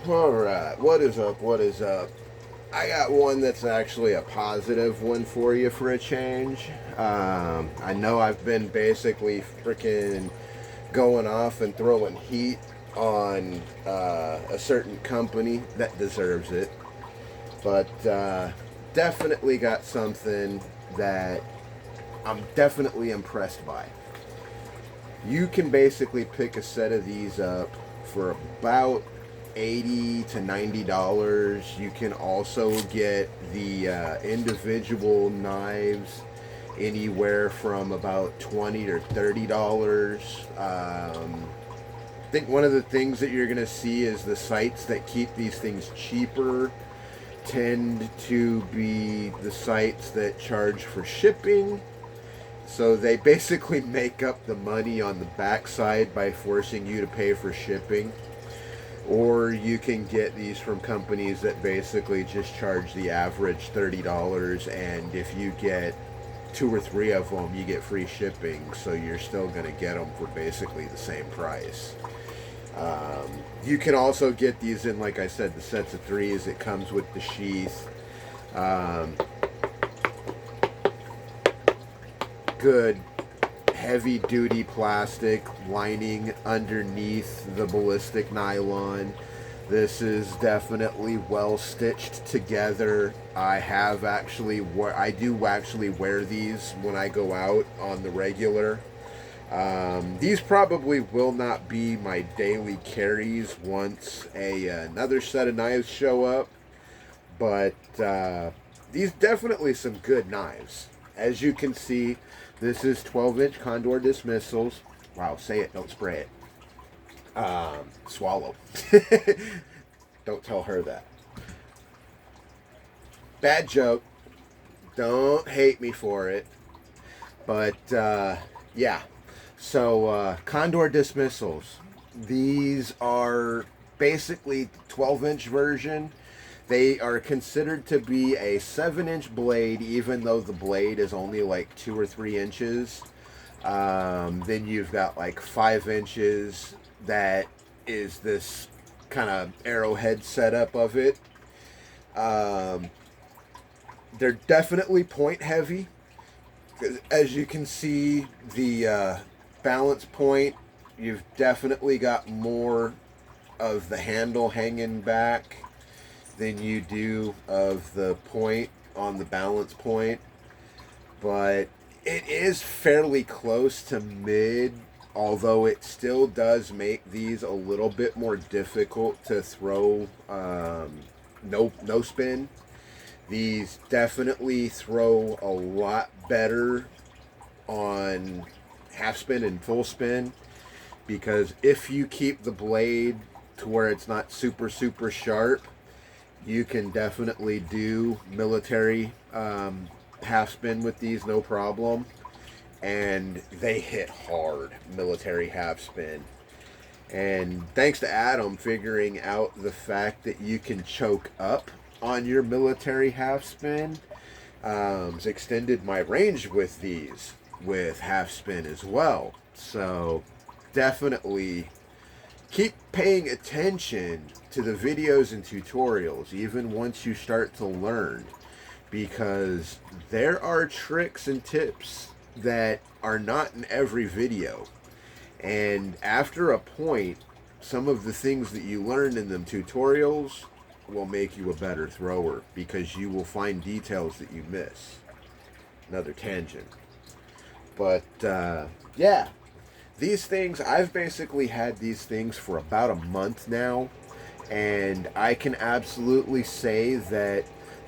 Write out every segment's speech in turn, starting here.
Alright, what is up? What is up? I got one that's actually a positive one for you for a change. I know I've been basically freaking going off and throwing heat on a certain company that deserves it, but definitely got something that I'm definitely impressed by. You can basically pick a set of these up for about $80 to $90. You can also get the individual knives anywhere from about $20 to $30. I think one of the things that you're going to see is the sites that keep these things cheaper tend to be the sites that charge for shipping. So they basically make up the money on the backside by forcing you to pay for shipping. Or you can get these from companies that basically just charge the average $30, and if you get two or three of them, you get free shipping, so you're still going to get them for basically the same price. You can also get these in, like I said, the sets of threes. It comes with the sheath. Good heavy duty plastic lining underneath the ballistic nylon. This is definitely well stitched together. I do actually wear these when I go out on the regular. These probably will not be my daily carries once another set of knives show up, but these definitely some good knives. As you can see, this is 12-inch Condor Dismissals. Wow, say it, don't spray it. Swallow. Don't tell her that. Bad joke. Don't hate me for it. But, yeah. So, Condor Dismissals. These are basically 12-inch version. They are considered to be a 7-inch blade, even though the blade is only like 2 or 3 inches. Then you've got like 5 inches that is this kind of arrowhead setup of it. They're definitely point heavy. As you can see, the balance point, you've definitely got more of the handle hanging back than you do of the point on the balance point, but it is fairly close to mid, although it still does make these a little bit more difficult to throw no spin. These definitely throw a lot better on half spin and full spin, because if you keep the blade to where it's not super sharp, you can definitely do military half spin with these, no problem. And they hit hard, military half spin. And thanks to Adam figuring out the fact that you can choke up on your military half spin, it's extended my range with these with half spin as well. So definitely keep paying attention to the videos and tutorials, even once you start to learn, because there are tricks and tips that are not in every video. And after a point, some of the things that you learned in them tutorials will make you a better thrower, because you will find details that you miss. Another tangent. But, yeah. These things, I've basically had these things for about a month now, and I can absolutely say that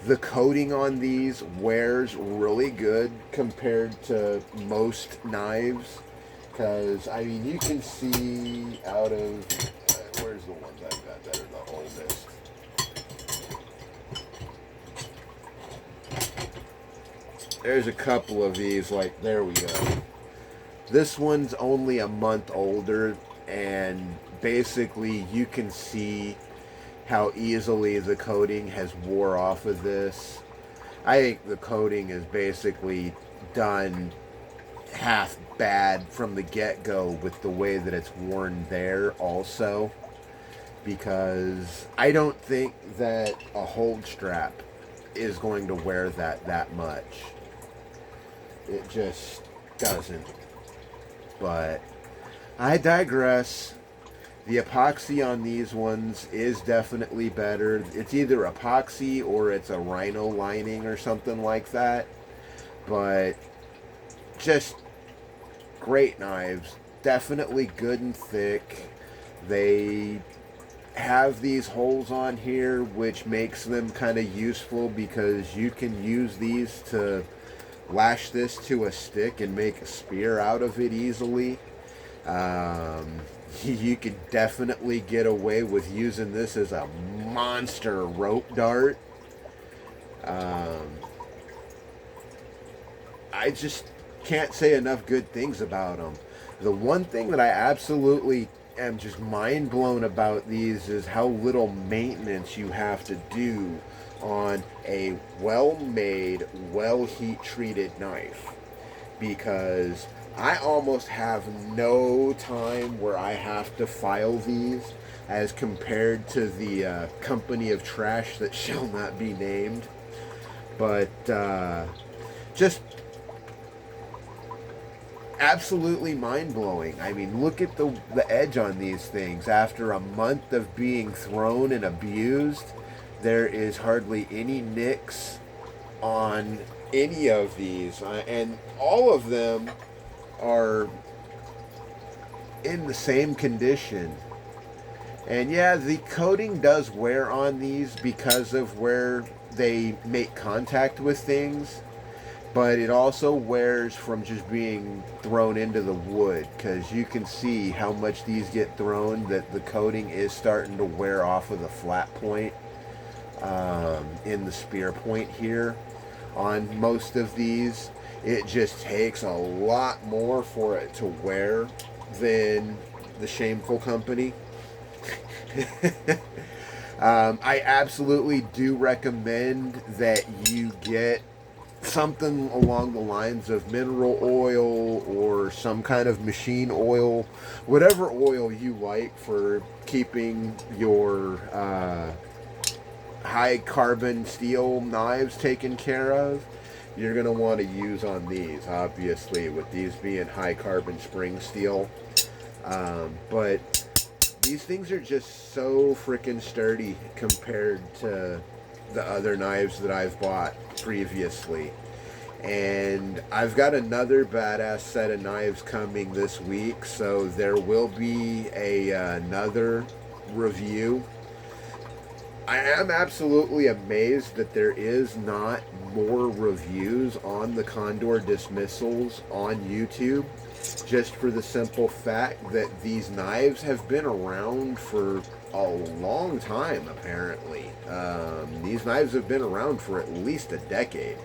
the coating on these wears really good compared to most knives, because, I mean, you can see out of, where's the ones I've got that are the oldest? There's a couple of these, like, there we go. This one's only a month older, and basically you can see how easily the coating has wore off of this. I think the coating is basically done half bad from the get-go with the way that it's worn there also. because I don't think that a hold strap is going to wear that much. It just doesn't. But I digress. The epoxy on these ones is definitely better. It's either epoxy or it's a rhino lining or something like that. But just great knives. Definitely good and thick. They have these holes on here, which makes them kind of useful because you can use these to lash this to a stick and make a spear out of it easily. You could definitely get away with using this as a monster rope dart. I just can't say enough good things about them. The one thing that I absolutely am just mind blown about these is how little maintenance you have to do on a well-made, well-heat treated knife, because I almost have no time where I have to file these as compared to the company of trash that shall not be named. But just absolutely mind-blowing. I mean, look at the edge on these things. After a month of being thrown and abused, there is hardly any nicks on any of these, and all of them are in the same condition. And yeah, the coating does wear on these because of where they make contact with things, but it also wears from just being thrown into the wood, because you can see how much these get thrown, that the coating is starting to wear off of the flat point in the spear point here on most of these. It just takes a lot more for it to wear than the Shameful Company. I absolutely do recommend that you get something along the lines of mineral oil or some kind of machine oil, whatever oil you like for keeping your high carbon steel knives taken care of. You're going to want to use on these, obviously, with these being high carbon spring steel. But these things are just so freaking sturdy compared to the other knives that I've bought previously. And I've got another badass set of knives coming this week, so there will be another review. I am absolutely amazed that there is not more reviews on the Condor Dismissals on YouTube, just for the simple fact that these knives have been around for a long time, apparently. These knives have been around for at least a decade.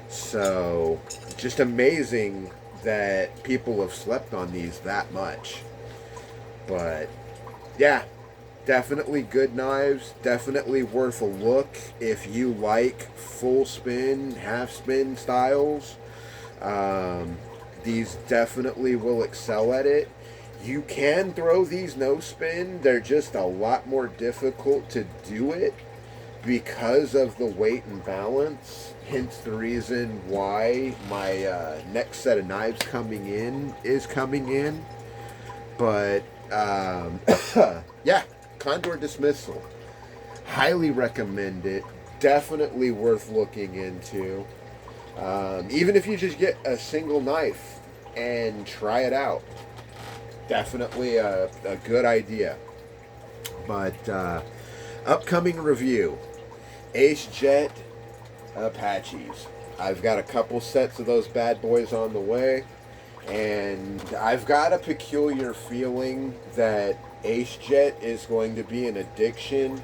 So, just amazing that people have slept on these that much. But, yeah. Definitely good knives, definitely worth a look if you like full spin, half spin styles. These definitely will excel at it. You can throw these no spin, they're just a lot more difficult to do it because of the weight and balance. Hence the reason why my next set of knives coming in. But, yeah. Condor Dismissal. Highly recommend it. Definitely worth looking into. Even if you just get a single knife and try it out. Definitely a good idea. But upcoming review. Ace Jet Apaches. I've got a couple sets of those bad boys on the way. And I've got a peculiar feeling that Ace Jet is going to be an addiction,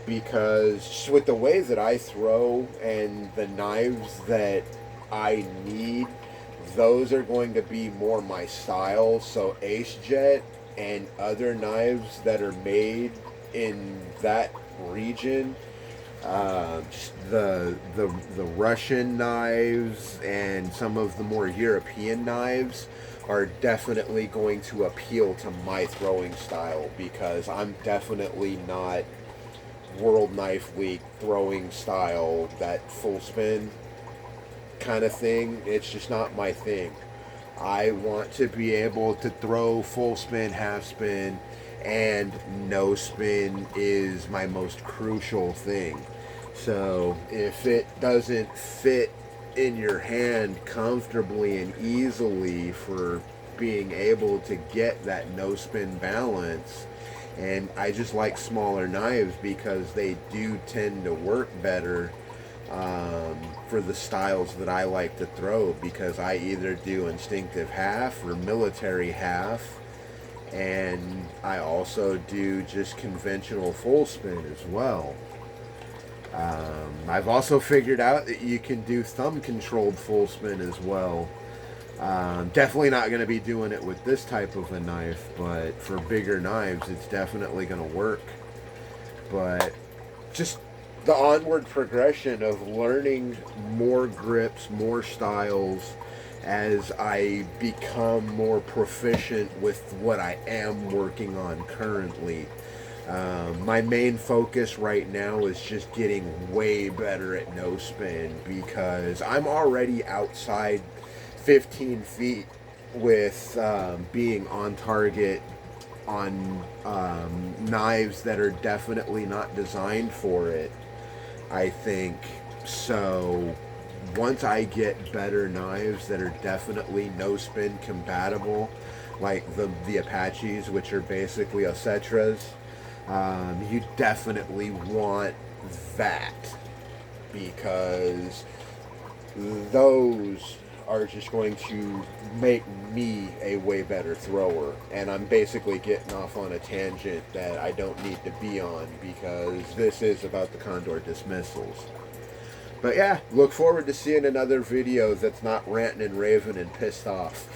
because with the way that I throw and the knives that I need, those are going to be more my style. So Ace Jet and other knives that are made in that region, just the Russian knives and some of the more European knives are definitely going to appeal to my throwing style, because I'm definitely not World Knife Week throwing style, that full spin kind of thing. It's just not my thing. I want to be able to throw full spin, half spin, and no spin is my most crucial thing. So if it doesn't fit in your hand comfortably and easily for being able to get that no spin balance, and I just like smaller knives because they do tend to work better for the styles that I like to throw, because I either do instinctive half or military half, and I also do just conventional full spin as well. I've also figured out that you can do thumb controlled full spin as well. Definitely not going to be doing it with this type of a knife, but for bigger knives it's definitely going to work. But just the onward progression of learning more grips, more styles, as I become more proficient with what I am working on currently. My main focus right now is just getting way better at no spin, because I'm already outside 15 feet with being on target on knives that are definitely not designed for it, I think. So once I get better knives that are definitely no spin compatible, like the Apaches, which are basically Ocetras, you definitely want that, because those are just going to make me a way better thrower. And I'm basically getting off on a tangent that I don't need to be on, because this is about the Condor Dismissals. But yeah, look forward to seeing another video that's not ranting and raving and pissed off.